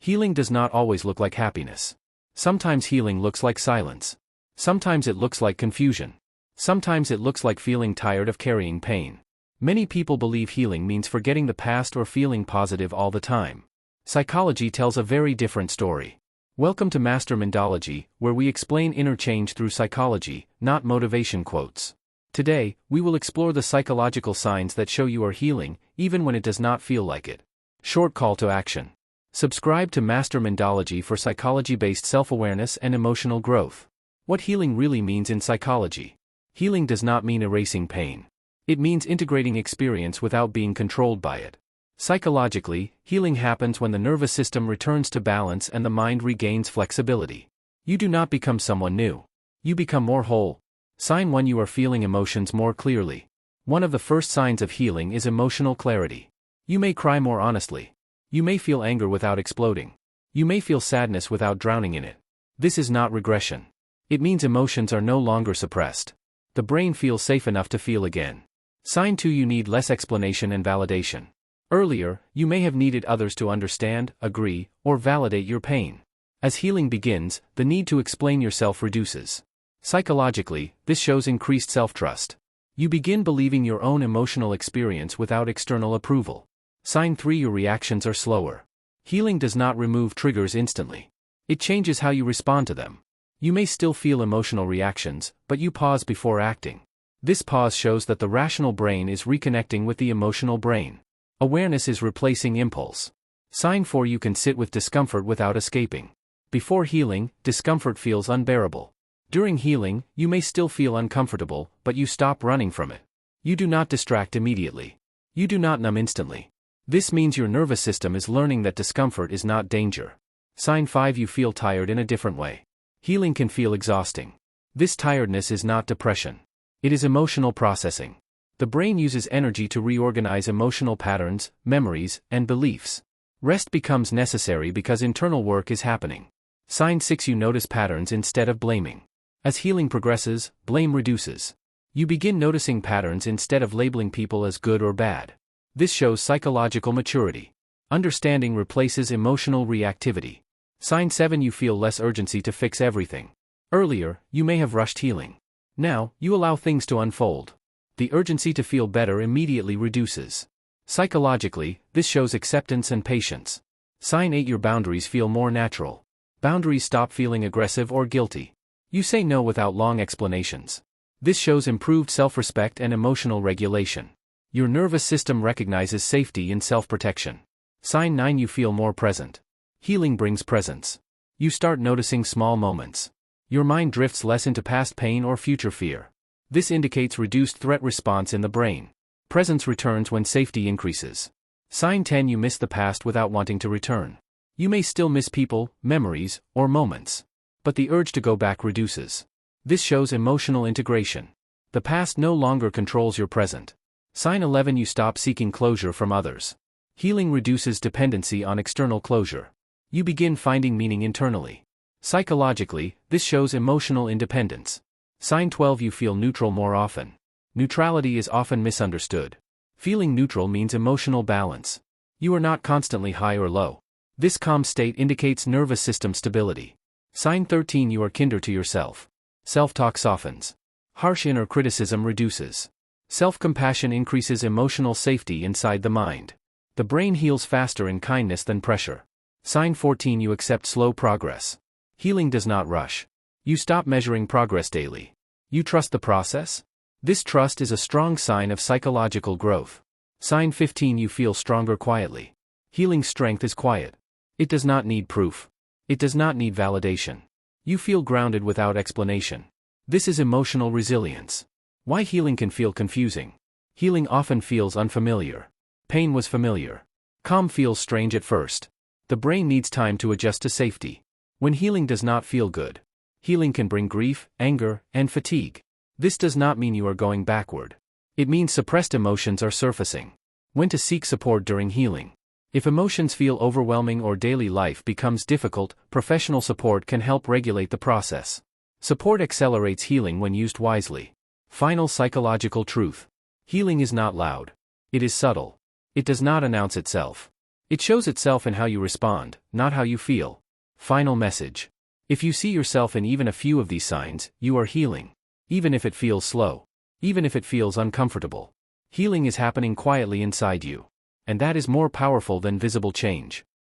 Healing does not always look like happiness. Sometimes healing looks like silence. Sometimes it looks like confusion. Sometimes it looks like feeling tired of carrying pain. Many people believe healing means forgetting the past or feeling positive all the time. Psychology tells a very different story. Welcome to Master Mindology, where we explain inner change through psychology, not motivation quotes. Today, we will explore the psychological signs that show you are healing, even when it does not feel like it. Short call to action. Subscribe to Master Mindology for psychology-based self-awareness and emotional growth. What healing really means in psychology. Healing does not mean erasing pain. It means integrating experience without being controlled by it. Psychologically, healing happens when the nervous system returns to balance and the mind regains flexibility. You do not become someone new. You become more whole. Sign 1: You are feeling emotions more clearly. One of the first signs of healing is emotional clarity. You may cry more honestly. You may feel anger without exploding. You may feel sadness without drowning in it. This is not regression. It means emotions are no longer suppressed. The brain feels safe enough to feel again. Sign 2: You need less explanation and validation. Earlier, you may have needed others to understand, agree, or validate your pain. As healing begins, the need to explain yourself reduces. Psychologically, this shows increased self-trust. You begin believing your own emotional experience without external approval. Sign 3: Your reactions are slower. Healing does not remove triggers instantly. It changes how you respond to them. You may still feel emotional reactions, but you pause before acting. This pause shows that the rational brain is reconnecting with the emotional brain. Awareness is replacing impulse. Sign 4: You can sit with discomfort without escaping. Before healing, discomfort feels unbearable. During healing, you may still feel uncomfortable, but you stop running from it. You do not distract immediately. You do not numb instantly. This means your nervous system is learning that discomfort is not danger. Sign 5: You feel tired in a different way. Healing can feel exhausting. This tiredness is not depression. It is emotional processing. The brain uses energy to reorganize emotional patterns, memories, and beliefs. Rest becomes necessary because internal work is happening. Sign 6: You notice patterns instead of blaming. As healing progresses, blame reduces. You begin noticing patterns instead of labeling people as good or bad. This shows psychological maturity. Understanding replaces emotional reactivity. Sign 7: You feel less urgency to fix everything. Earlier, you may have rushed healing. Now, you allow things to unfold. The urgency to feel better immediately reduces. Psychologically, this shows acceptance and patience. Sign 8: Your boundaries feel more natural. Boundaries stop feeling aggressive or guilty. You say no without long explanations. This shows improved self-respect and emotional regulation. Your nervous system recognizes safety in self-protection. Sign 9: You feel more present. Healing brings presence. You start noticing small moments. Your mind drifts less into past pain or future fear. This indicates reduced threat response in the brain. Presence returns when safety increases. Sign 10: You miss the past without wanting to return. You may still miss people, memories, or moments. But the urge to go back reduces. This shows emotional integration. The past no longer controls your present. Sign 11: You stop seeking closure from others. Healing reduces dependency on external closure. You begin finding meaning internally. Psychologically, this shows emotional independence. Sign 12: You feel neutral more often. Neutrality is often misunderstood. Feeling neutral means emotional balance. You are not constantly high or low. This calm state indicates nervous system stability. Sign 13: You are kinder to yourself. Self-talk softens. Harsh inner criticism reduces. Self-compassion increases emotional safety inside the mind. The brain heals faster in kindness than pressure. Sign 14: You accept slow progress. Healing does not rush. You stop measuring progress daily. You trust the process? This trust is a strong sign of psychological growth. Sign 15: You feel stronger quietly. Healing strength is quiet. It does not need proof. It does not need validation. You feel grounded without explanation. This is emotional resilience. Why healing can feel confusing. Healing often feels unfamiliar. Pain was familiar. Calm feels strange at first. The brain needs time to adjust to safety. When healing does not feel good, healing can bring grief, anger, and fatigue. This does not mean you are going backward. It means suppressed emotions are surfacing. When to seek support during healing. If emotions feel overwhelming or daily life becomes difficult, professional support can help regulate the process. Support accelerates healing when used wisely. Final psychological truth. Healing is not loud. It is subtle. It does not announce itself. It shows itself in how you respond, not how you feel. Final message. If you see yourself in even a few of these signs, you are healing. Even if it feels slow. Even if it feels uncomfortable. Healing is happening quietly inside you. And that is more powerful than visible change.